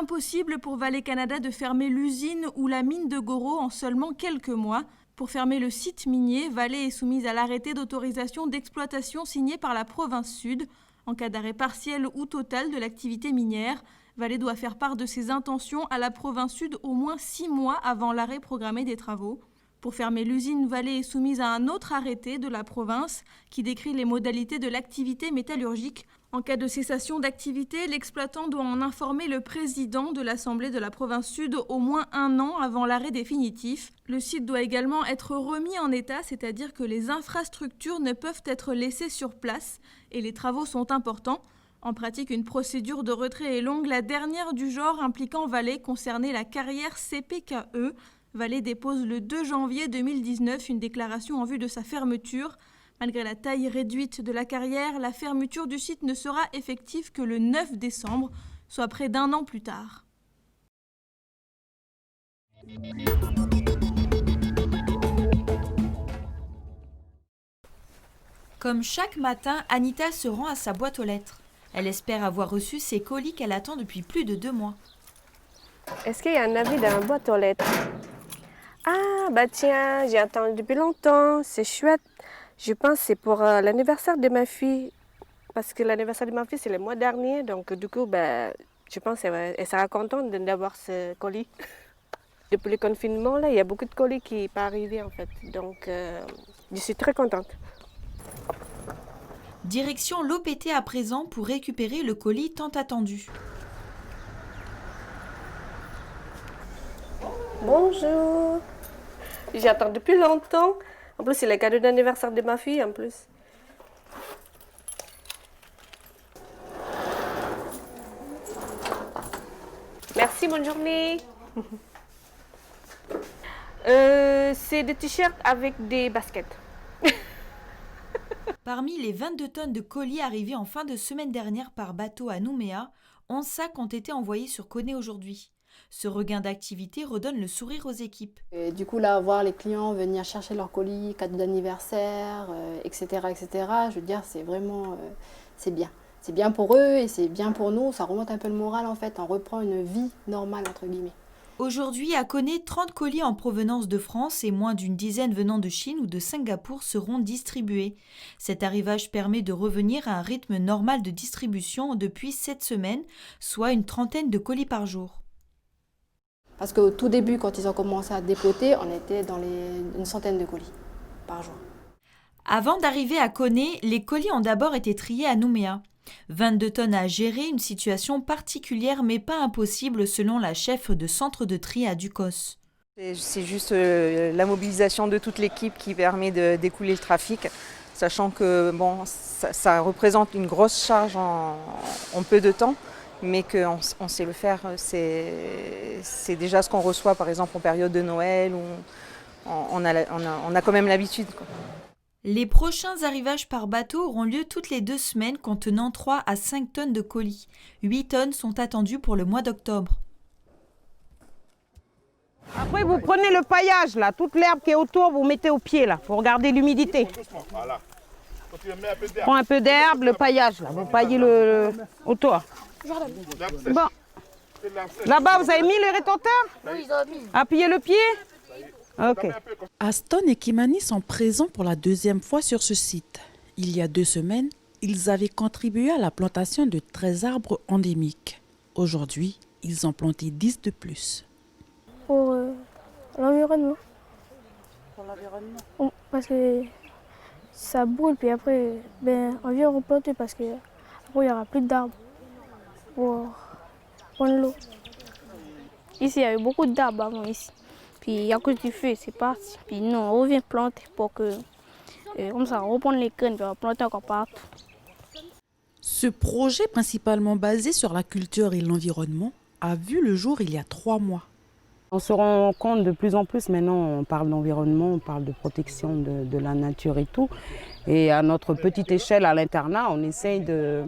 impossible pour Vallée Canada de fermer l'usine ou la mine de Goro en seulement quelques mois. Pour fermer le site minier, Vallée est soumise à l'arrêté d'autorisation d'exploitation signé par la province sud. En cas d'arrêt partiel ou total de l'activité minière, Vallée doit faire part de ses intentions à la province sud au moins 6 mois avant l'arrêt programmé des travaux. Pour fermer l'usine, Vallée est soumise à un autre arrêté de la province qui décrit les modalités de l'activité métallurgique. En cas de cessation d'activité, l'exploitant doit en informer le président de l'Assemblée de la province sud au moins 1 an avant l'arrêt définitif. Le site doit également être remis en état, c'est-à-dire que les infrastructures ne peuvent être laissées sur place et les travaux sont importants. En pratique, une procédure de retrait est longue. La dernière du genre impliquant Vallée concernait la carrière CPKE. Vallée dépose le 2 janvier 2019 une déclaration en vue de sa fermeture. Malgré la taille réduite de la carrière, la fermeture du site ne sera effective que le 9 décembre, soit près d'1 an plus tard. Comme chaque matin, Anita se rend à sa boîte aux lettres. Elle espère avoir reçu ses colis qu'elle attend depuis plus de 2 mois. Est-ce qu'il y a un avis dans la boîte aux lettres? Ah, bah tiens, j'ai attendu depuis longtemps, c'est chouette. Je pense que c'est pour l'anniversaire de ma fille. Parce que l'anniversaire de ma fille, c'est le mois dernier. Donc, du coup, bah, je pense qu'elle sera contente d'avoir ce colis. Depuis le confinement, là, il y a beaucoup de colis qui sont pas arrivés, en fait. Donc, je suis très contente. Direction l'OPT à présent pour récupérer le colis tant attendu. Bonjour. J'attends depuis longtemps. En plus, c'est le cadeau d'anniversaire de ma fille, en plus. Merci, bonne journée. C'est des t-shirts avec des baskets. Parmi les 22 tonnes de colis arrivés en fin de semaine dernière par bateau à Nouméa, 11 sacs ont été envoyés sur Coné aujourd'hui. Ce regain d'activité redonne le sourire aux équipes. Et du coup, là, voir les clients venir chercher leurs colis, cadeaux d'anniversaire, etc., je veux dire, c'est vraiment, c'est bien. C'est bien pour eux et c'est bien pour nous. Ça remonte un peu le moral, en fait. On reprend une vie normale, entre guillemets. Aujourd'hui, à Coné, 30 colis en provenance de France et moins d'une dizaine venant de Chine ou de Singapour seront distribués. Cet arrivage permet de revenir à un rythme normal de distribution depuis 7 semaines, soit une trentaine de colis par jour. Parce qu'au tout début, quand ils ont commencé à dépoter, on était dans une centaine de colis par jour. Avant d'arriver à Coné, les colis ont d'abord été triés à Nouméa. 22 tonnes à gérer, une situation particulière mais pas impossible selon la chef de centre de tri à Ducos. C'est juste la mobilisation de toute l'équipe qui permet d'écouler le trafic, sachant que bon, ça représente une grosse charge en peu de temps, mais qu'on sait le faire. C'est déjà ce qu'on reçoit par exemple en période de Noël, où on a quand même l'habitude. Les prochains arrivages par bateau auront lieu toutes les 2 semaines contenant 3 à 5 tonnes de colis. 8 tonnes sont attendues pour le mois d'octobre. Après, vous prenez le paillage, là, toute l'herbe qui est autour, vous mettez au pied, là, pour garder l'humidité. Prends un peu d'herbe, le paillage, là, vous paillez le autour. Bon. Là-bas, vous avez mis le rétenteur? Oui, ils ont mis. Appuyez le pied? Ok. Aston et Kimani sont présents pour la 2e fois sur ce site. Il y a 2 semaines, ils avaient contribué à la plantation de 13 arbres endémiques. Aujourd'hui, ils en planté 10 de plus. Pour l'environnement. Pour l'environnement? Parce que ça brûle, puis après, on vient replanter parce que après, il n'y aura plus d'arbres pour prendre l'eau. Ici, il y avait beaucoup d'arbres avant ici. Puis à cause du feu, c'est parti. Puis nous, on revient planter pour que, comme ça, on reprend les graines, puis on va planter encore partout. Ce projet, principalement basé sur la culture et l'environnement, a vu le jour il y a 3 mois. On se rend compte de plus en plus, maintenant on parle d'environnement, on parle de protection de la nature et tout. Et à notre petite échelle à l'internat, on essaye de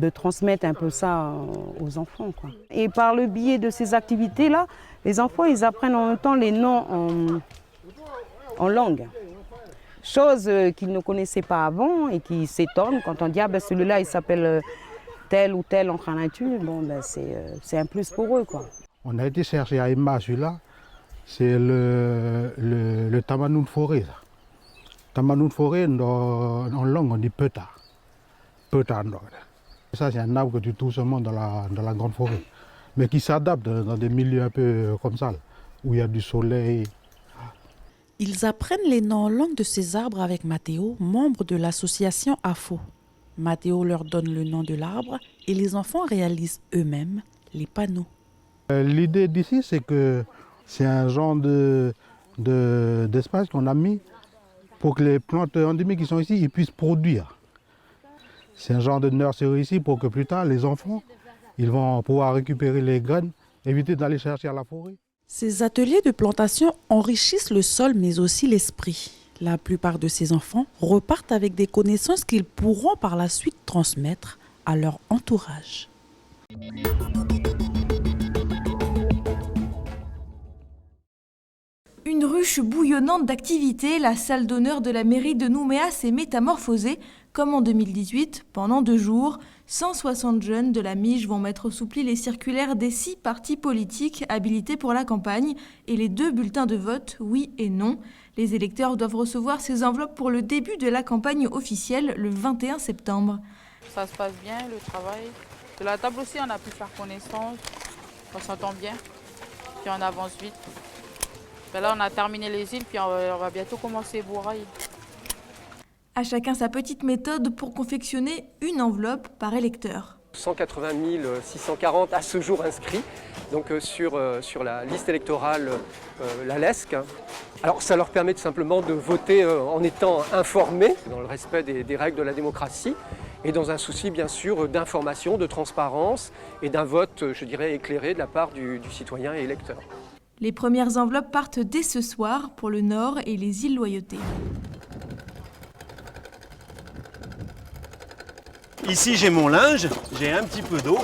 transmettre un peu ça aux enfants, quoi. Et par le biais de ces activités-là, les enfants ils apprennent en même temps les noms en langue. Chose qu'ils ne connaissaient pas avant et qui s'étonnent quand on dit ah ben celui-là il s'appelle tel ou tel en Khanatu, bon, ben, c'est un plus pour eux, quoi. On a été chercher à Emma, celui-là, c'est le tamanoun forêt. Tamanoun forêt, en langue, on dit peta. Peta. Ça, c'est un arbre que tu trouves seulement dans la grande forêt, mais qui s'adapte dans des milieux un peu comme ça, où il y a du soleil. Ils apprennent les noms en langue de ces arbres avec Mathéo, membre de l'association AFO. Mathéo leur donne le nom de l'arbre et les enfants réalisent eux-mêmes les panneaux. L'idée d'ici, c'est que c'est un genre d'espace qu'on a mis pour que les plantes endémiques qui sont ici ils puissent produire. C'est un genre de nurserie ici pour que plus tard, les enfants ils vont pouvoir récupérer les graines, éviter d'aller chercher à la forêt. Ces ateliers de plantation enrichissent le sol mais aussi l'esprit. La plupart de ces enfants repartent avec des connaissances qu'ils pourront par la suite transmettre à leur entourage. Une ruche bouillonnante d'activités, la salle d'honneur de la mairie de Nouméa s'est métamorphosée. Comme en 2018, pendant 2 jours, 160 jeunes de la Mige vont mettre sous pli les circulaires des 6 partis politiques habilités pour la campagne et les 2 bulletins de vote, oui et non. Les électeurs doivent recevoir ces enveloppes pour le début de la campagne officielle le 21 septembre. Ça se passe bien, le travail. De la table aussi, on a pu faire connaissance, on s'entend bien, puis on avance vite. Ben là, on a terminé les îles, puis on va bientôt commencer Bourail. À chacun sa petite méthode pour confectionner une enveloppe par électeur. 180 640 à ce jour inscrits donc, sur la liste électorale la LESC. Alors ça leur permet tout simplement de voter en étant informés dans le respect des règles de la démocratie et dans un souci bien sûr d'information, de transparence et d'un vote, je dirais, éclairé de la part du citoyen et électeur. Les premières enveloppes partent dès ce soir pour le Nord et les îles Loyauté. Ici j'ai mon linge, j'ai un petit peu d'eau,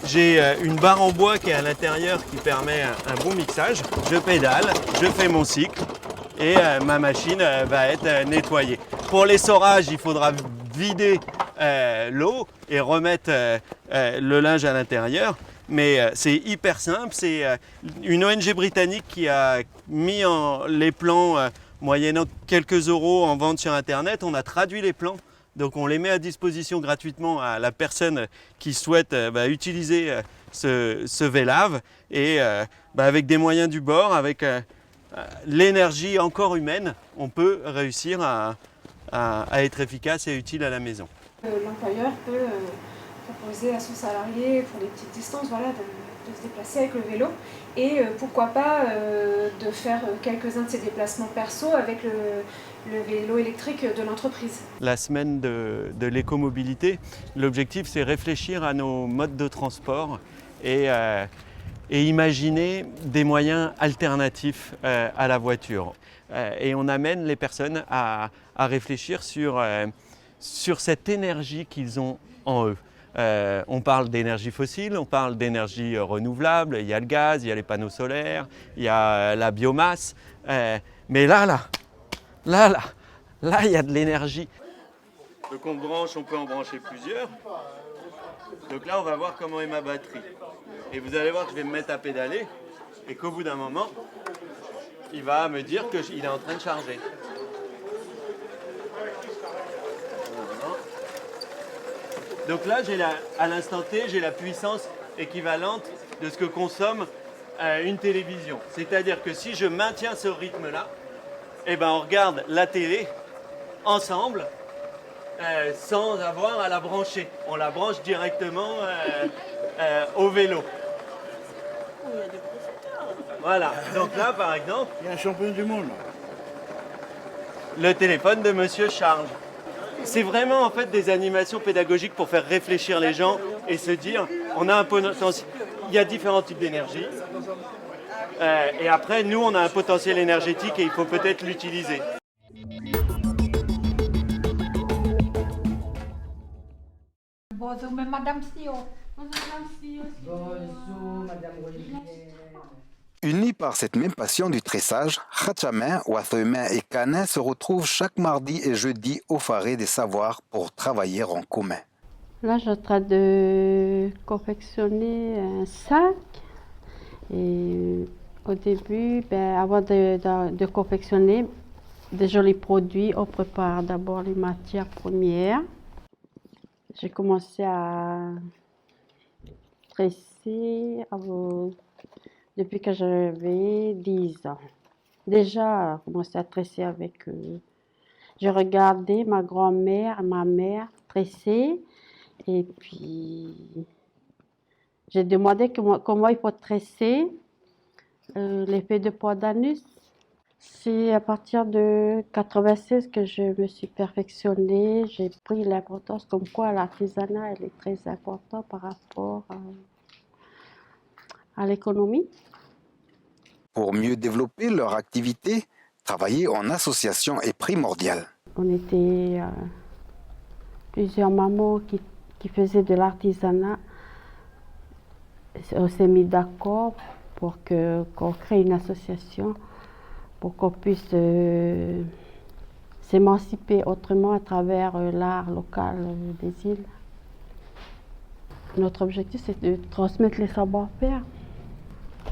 j'ai une barre en bois qui est à l'intérieur qui permet un bon mixage. Je pédale, je fais mon cycle et ma machine va être nettoyée. Pour l'essorage, il faudra vider l'eau et remettre le linge à l'intérieur. Mais c'est hyper simple, c'est une ONG britannique qui a mis les plans moyennant quelques euros en vente sur internet. On a traduit les plans, donc on les met à disposition gratuitement à la personne qui souhaite utiliser ce Vélave. Et avec des moyens du bord, avec l'énergie encore humaine, on peut réussir à être efficace et utile à la maison. L'employeur peut proposer à son salarié pour des petites distances de se déplacer avec le vélo et pourquoi pas de faire quelques-uns de ses déplacements perso avec le vélo électrique de l'entreprise. La semaine de l'écomobilité, l'objectif c'est réfléchir à nos modes de transport et imaginer des moyens alternatifs à la voiture. Et on amène les personnes à réfléchir sur cette énergie qu'ils ont en eux. On parle d'énergie fossile, on parle d'énergie renouvelable, il y a le gaz, il y a les panneaux solaires, il y a la biomasse, mais là, il y a de l'énergie. Donc on branche, on peut en brancher plusieurs. Donc là, on va voir comment est ma batterie. Et vous allez voir que je vais me mettre à pédaler et qu'au bout d'un moment, il va me dire qu'il est en train de charger. Donc là, à l'instant T, j'ai la puissance équivalente de ce que consomme une télévision. C'est-à-dire que si je maintiens ce rythme-là, on regarde la télé ensemble sans avoir à la brancher. On la branche directement au vélo. Voilà. Donc là, par exemple, il y a un champion du monde. Le téléphone de Monsieur charge. C'est vraiment en fait des animations pédagogiques pour faire réfléchir les gens et se dire, on a un potentiel, il y a différents types d'énergie. Et après, nous, on a un potentiel énergétique et il faut peut-être l'utiliser. Bonjour, Madame Sio. Unis par cette même passion du tressage, Khatchamin, Ouatheumin et Canin se retrouvent chaque mardi et jeudi au Faré des Savoirs pour travailler en commun. Là, je suis en train de confectionner un sac. Et au début, avant de confectionner des jolis produits, on prépare d'abord les matières premières. J'ai commencé à tresser depuis que j'avais 10 ans. Déjà, j'ai commencé à tresser avec eux. J'ai regardé ma grand-mère, ma mère tresser. Et puis, j'ai demandé comment il faut tresser l'effet de poids d'anus. C'est à partir de 96 que je me suis perfectionnée. J'ai pris l'importance comme quoi l'artisanat elle est très important par rapport à l'économie. Pour mieux développer leur activité, travailler en association est primordial. On était plusieurs mamans qui faisaient de l'artisanat. On s'est mis d'accord pour qu'on crée une association pour qu'on puisse s'émanciper autrement à travers l'art local des îles. Notre objectif, c'est de transmettre les savoir-faire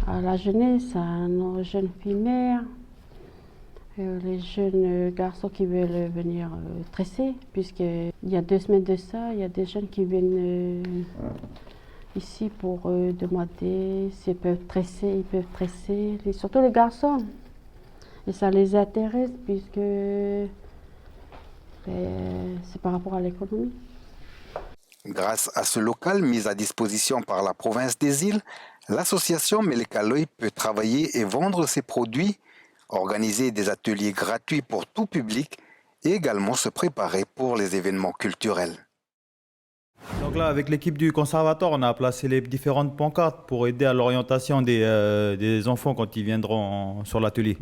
à la jeunesse, à nos jeunes filles mères, les jeunes garçons qui veulent venir tresser, puisqu'il y a 2 semaines de ça, il y a des jeunes qui viennent ici pour demander s'ils peuvent tresser, surtout les garçons. Et ça les intéresse puisque c'est par rapport à l'économie. Grâce à ce local mis à disposition par la province des îles, l'association Melekaloy peut travailler et vendre ses produits, organiser des ateliers gratuits pour tout public et également se préparer pour les événements culturels. Donc là, avec l'équipe du conservatoire, on a placé les différentes pancartes pour aider à l'orientation des enfants quand ils viendront sur l'atelier.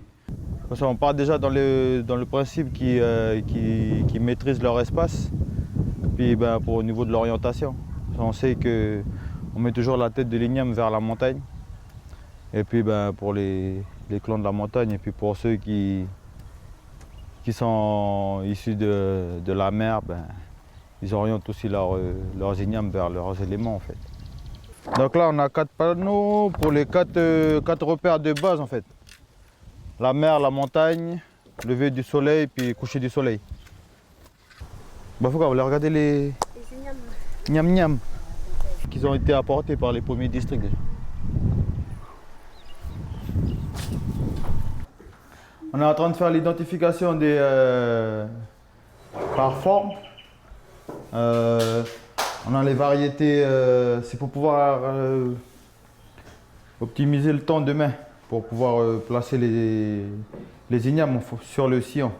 On part déjà dans le principe qu'ils maîtrisent leur espace, puis au niveau de l'orientation. On sait qu'on met toujours la tête de l'igname vers la montagne, et puis pour les clans de la montagne, et puis pour ceux qui sont issus de la mer, ils orientent aussi leurs ignames vers leurs éléments en fait. Donc là on a 4 panneaux pour les 4 repères de base en fait. La mer, la montagne, lever du soleil puis coucher du soleil. Faut vous allez regarder les gnam-gnam qui ont été apportés par les premiers districts déjà. On est en train de faire l'identification par forme. On a les variétés, c'est pour pouvoir optimiser le temps demain, pour pouvoir placer les ignames sur le sillon.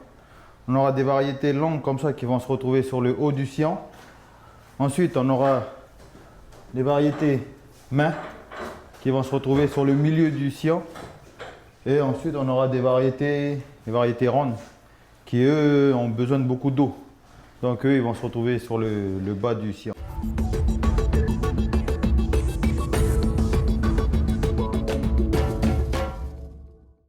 On aura des variétés longues comme ça qui vont se retrouver sur le haut du sillon. Ensuite, on aura des variétés mains qui vont se retrouver sur le milieu du sillon. Et ensuite, on aura des variétés rondes qui, eux, ont besoin de beaucoup d'eau. Donc eux, ils vont se retrouver sur le bas du sillon.